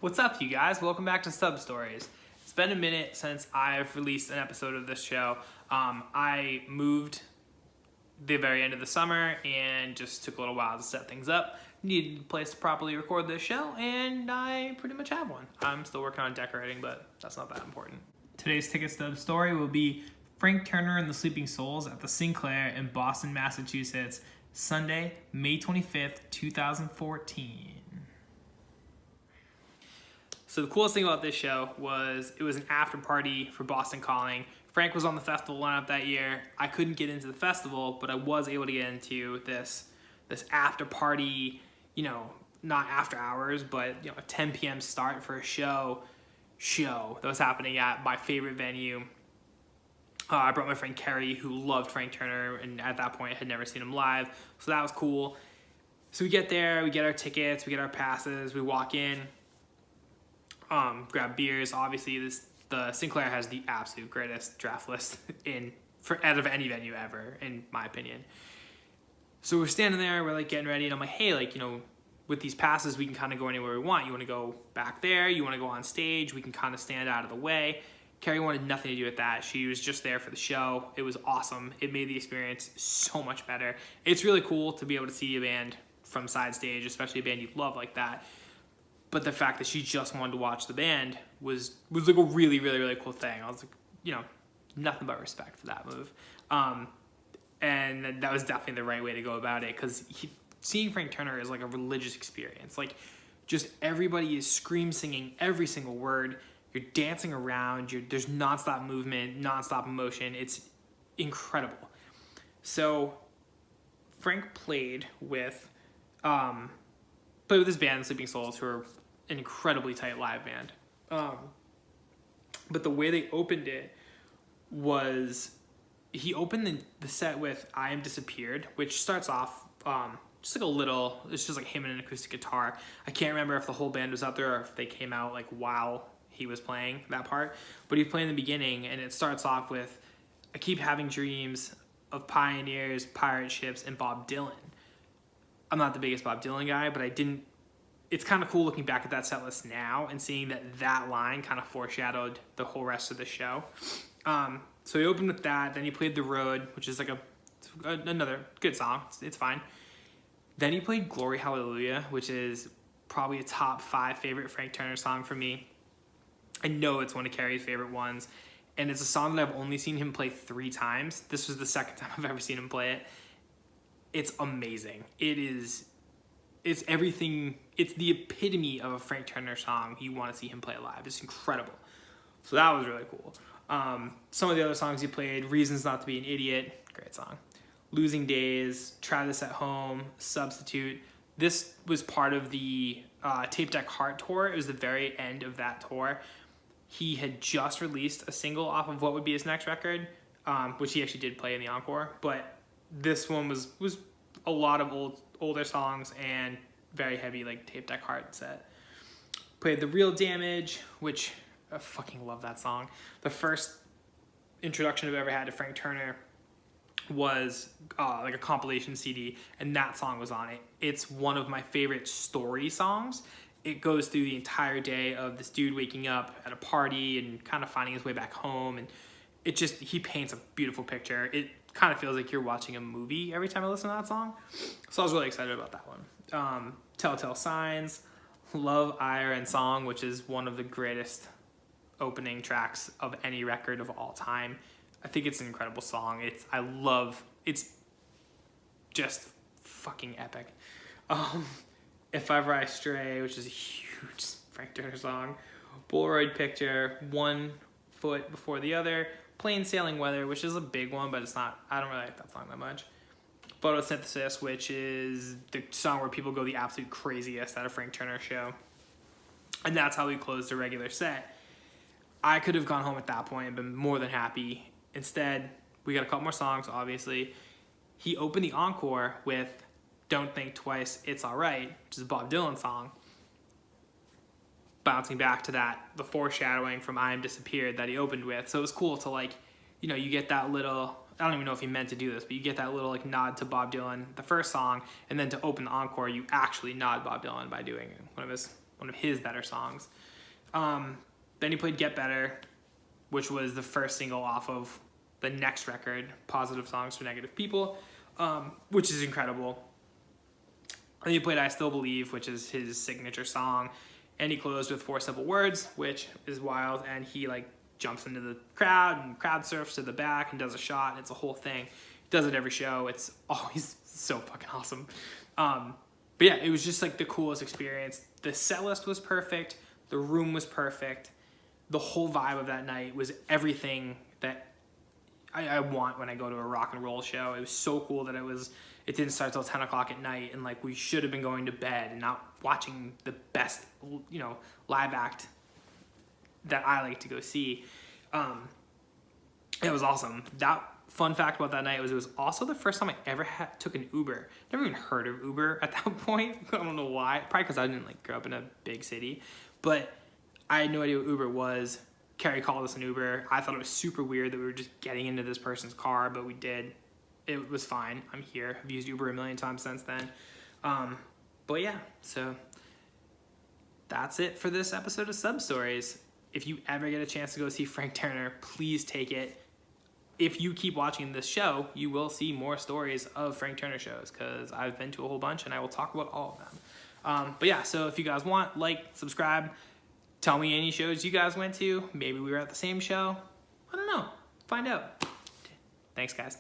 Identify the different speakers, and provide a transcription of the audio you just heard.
Speaker 1: What's up, you guys? Welcome back to Stub Stories. It's been a minute since I've released an episode of this show. I moved the very end of the summer and just took a little while to set things up. Needed a place to properly record this show, and I pretty much have one. I'm still working on decorating, but that's not that important. Today's Ticket Stub story will be Frank Turner and the Sleeping Souls at the Sinclair in Boston, Massachusetts, Sunday, May 25th, 2014. So the coolest thing about this show was it was an after party for Boston Calling. Frank was on the festival lineup that year. I couldn't get into the festival, but I was able to get into this after party, not after hours, but a 10 p.m. start for a show that was happening at my favorite venue. I brought my friend Kerry, who loved Frank Turner, and at that point had never seen him live, so that was cool. So we get there, we get our tickets, we get our passes, we walk in. Grab beers. Obviously, the Sinclair has the absolute greatest draft list out of any venue ever, in my opinion. So we're standing there, we're getting ready, and I'm like, hey, with these passes, we can kind of go anywhere we want. You want to go back there? You want to go on stage? We can kind of stand out of the way. Carrie wanted nothing to do with that. She was just there for the show. It was awesome. It made the experience so much better. It's really cool to be able to see a band from side stage, especially a band you love like that. But the fact that she just wanted to watch the band was a really, really, really cool thing. I was nothing but respect for that move. And that was definitely the right way to go about it, because seeing Frank Turner is like a religious experience. Just everybody is scream singing every single word. You're dancing around. There's nonstop movement, nonstop emotion. It's incredible. So Frank played with this band, Sleeping Souls, who are an incredibly tight live band. But the way they opened it was he opened the set with I Am Disappeared, which starts off it's just him and an acoustic guitar. I can't remember if the whole band was out there or if they came out while he was playing that part. But he's playing the beginning, and it starts off with I keep having dreams of pioneers, pirate ships, and Bob Dylan. I'm not the biggest Bob Dylan guy, but it's kind of cool looking back at that set list now and seeing that line kind of foreshadowed the whole rest of the show. So he opened with that, then he played The Road, which is another good song. It's fine. Then he played Glory Hallelujah, which is probably a top 5 favorite Frank Turner song for me. I know it's one of Carrie's favorite ones, and it's a song that I've only seen him play 3 times. This was the second time I've ever seen him play it. It's amazing. It's everything. It's the epitome of a Frank Turner song you want to see him play live. It's incredible. So that was really cool. Some of the other songs he played, Reasons Not to Be an Idiot, great song. Losing Days, Try This at Home, Substitute. This was part of the Tape Deck Heart tour. It was the very end of that tour. He had just released a single off of what would be his next record, which he actually did play in the encore, but this one was a lot of older songs and very heavy Tape Deck Heart set. Played The Real Damage, which I fucking love that song. The first introduction I've ever had to Frank Turner was a compilation CD, and that song was on it. It's one of my favorite story songs. It goes through the entire day of this dude waking up at a party and kind of finding his way back home, and he paints a beautiful picture. It kind of feels like you're watching a movie every time I listen to that song. So I was really excited about that one. Telltale Signs, Love, Ire, and Song, which is one of the greatest opening tracks of any record of all time. I think it's an incredible song. It's just fucking epic. If Ever I Stray, which is a huge Frank Turner song. Polaroid Picture, One Foot Before the Other. Plain Sailing Weather, which is a big one, but I don't really like that song that much. Photosynthesis, which is the song where people go the absolute craziest at a Frank Turner show. And that's how we closed the regular set. I could have gone home at that point and been more than happy. Instead, we got a couple more songs, obviously. He opened the encore with Don't Think Twice, It's Alright, which is a Bob Dylan song. Bouncing back to the foreshadowing from I Am Disappeared that he opened with. So it was cool to you get that little, I don't even know if he meant to do this, but you get that little nod to Bob Dylan, the first song, and then to open the encore, you actually nod Bob Dylan by doing one of his one of his better songs. Then he played Get Better, which was the first single off of the next record, Positive Songs for Negative People, which is incredible. And he played I Still Believe, which is his signature song. And he closed with Four Simple Words, which is wild. And he like jumps into the crowd and crowd surfs to the back and does a shot. And it's a whole thing. He does it every show. It's always so fucking awesome. But yeah, it was just like the coolest experience. The set list was perfect. The room was perfect. The whole vibe of that night was everything that I want when I go to a rock and roll show. It was so cool that it didn't start till 10 o'clock at night, and like we should have been going to bed and not watching the best, you know, live act that I like to go see. It was awesome. That fun fact about that night was it was also the first time I ever took an Uber. Never even heard of Uber at that point. I don't know why. Probably because I didn't like grow up in a big city, but I had no idea what Uber was. Carrie called us an Uber. I thought it was super weird that we were just getting into this person's car, but we did. It was fine. I'm here. I've used Uber a million times since then. But yeah, so that's it for this episode of Sub Stories. If you ever get a chance to go see Frank Turner, please take it. If you keep watching this show, you will see more stories of Frank Turner shows because I've been to a whole bunch and I will talk about all of them. But yeah, so if you guys want, like, subscribe. Tell me any shows you guys went to. Maybe we were at the same show. I don't know. Find out. Thanks, guys.